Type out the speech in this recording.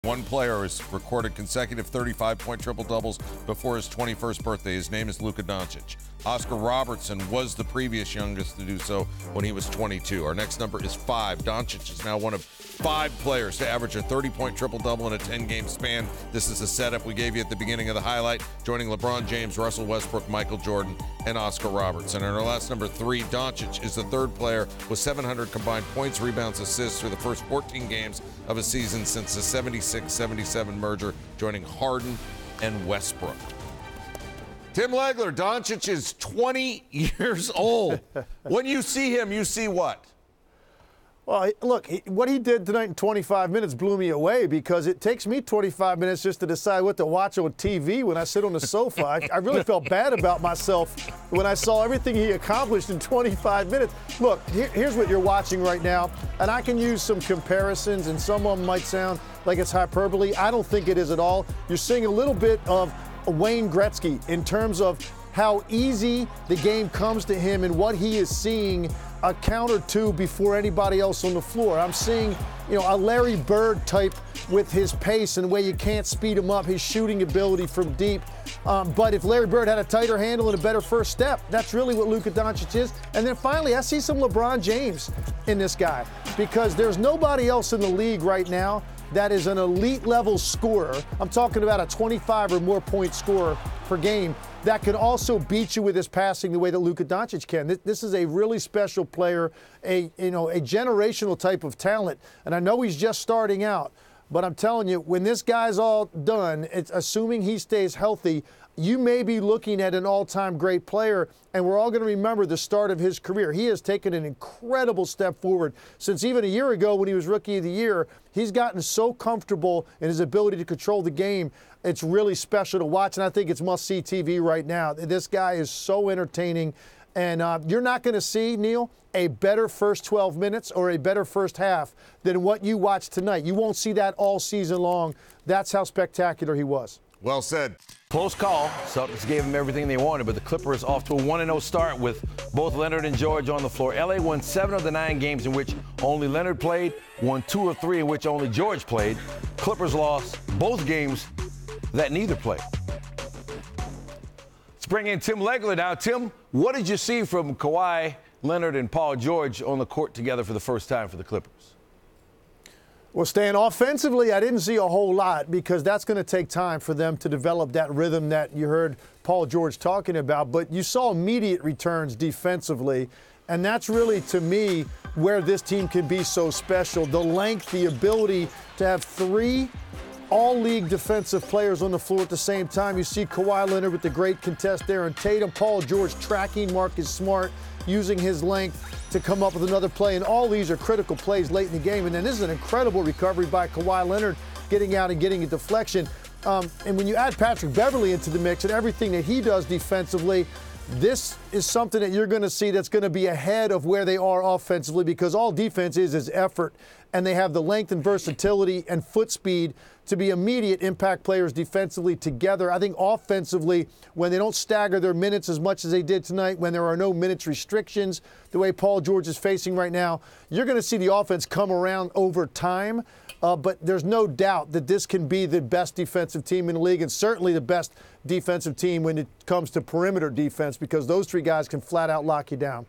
One player has recorded consecutive 35-point triple-doubles before his 21st birthday. His name is Luka Doncic. Oscar Robertson was the previous youngest to do so when he was 22. Our next number is 5. Doncic is now one of 5 players to average a 30-point triple-double in a 10-game span. This is the setup we gave you at the beginning of the highlight, joining LeBron James, Russell Westbrook, Michael Jordan, and Oscar Robertson. And our last number 3, Doncic is the third player with 700 combined points, rebounds, assists through the first 14 games of a season since the 76-77 merger, joining Harden and Westbrook. Tim Legler, Doncic is 20 years old. When you see him, you see what? Well, look, what he did tonight in 25 minutes blew me away, because it takes me 25 minutes just to decide what to watch on TV when I sit on the sofa. I really felt bad about myself when I saw everything he accomplished in 25 minutes. Look, here's what you're watching right now, and I can use some comparisons, and some of them might sound like it's hyperbole. I don't think it is at all. You're seeing a little bit of Wayne Gretzky in terms of how easy the game comes to him and what he is seeing a counter to before anybody else on the floor. I'm seeing, a Larry Bird type with his pace and the way you can't speed him up, his shooting ability from deep. But if Larry Bird had a tighter handle and a better first step, that's really what Luka Doncic is. And then finally, I see some LeBron James in this guy, because there's nobody else in the league right now that is an elite level scorer. I'm talking about a 25 or more point scorer per game that can also beat you with his passing the way that Luka Doncic can. This is a really special player, a generational type of talent. And I know he's just starting out, but I'm telling you, when this guy's all done, it's assuming he stays healthy, you may be looking at an all-time great player, and we're all going to remember the start of his career. He has taken an incredible step forward since even a year ago when he was Rookie of the Year. He's gotten so comfortable in his ability to control the game. It's really special to watch, and I think it's must-see TV right now. This guy is so entertaining, and you're not going to see, Neil, a better first 12 minutes or a better first half than what you watched tonight. You won't see that all season long. That's how spectacular he was. Well said. Close call. Celtics gave them everything they wanted, but the Clippers off to a 1-0 start with both Leonard and George on the floor. LA won 7 of the 9 games in which only Leonard played, won 2 of 3 in which only George played. Clippers lost both games that neither played. Let's bring in Tim Legler now. Tim, what did you see from Kawhi Leonard and Paul George on the court together for the first time for the Clippers? Well, Stan, offensively, I didn't see a whole lot, because that's going to take time for them to develop that rhythm that you heard Paul George talking about. But you saw immediate returns defensively, and that's really, to me, where this team can be so special. The length, the ability to have 3 all-league defensive players on the floor at the same time. You see Kawhi Leonard with the great contest there, and Tatum, Paul George tracking Marcus Smart, using his length to come up with another play. And all these are critical plays late in the game. And then this is an incredible recovery by Kawhi Leonard, getting out and getting a deflection. And when you add Patrick Beverley into the mix and everything that he does defensively, this is something that you're going to see that's going to be ahead of where they are offensively, because all defense is effort, and they have the length and versatility and foot speed to be immediate impact players defensively together. I think offensively, when they don't stagger their minutes as much as they did tonight, when there are no minutes restrictions, the way Paul George is facing right now, you're going to see the offense come around over time. But there's no doubt that this can be the best defensive team in the league, and certainly the best defensive team when it comes to perimeter defense, because those 3 guys can flat out lock you down.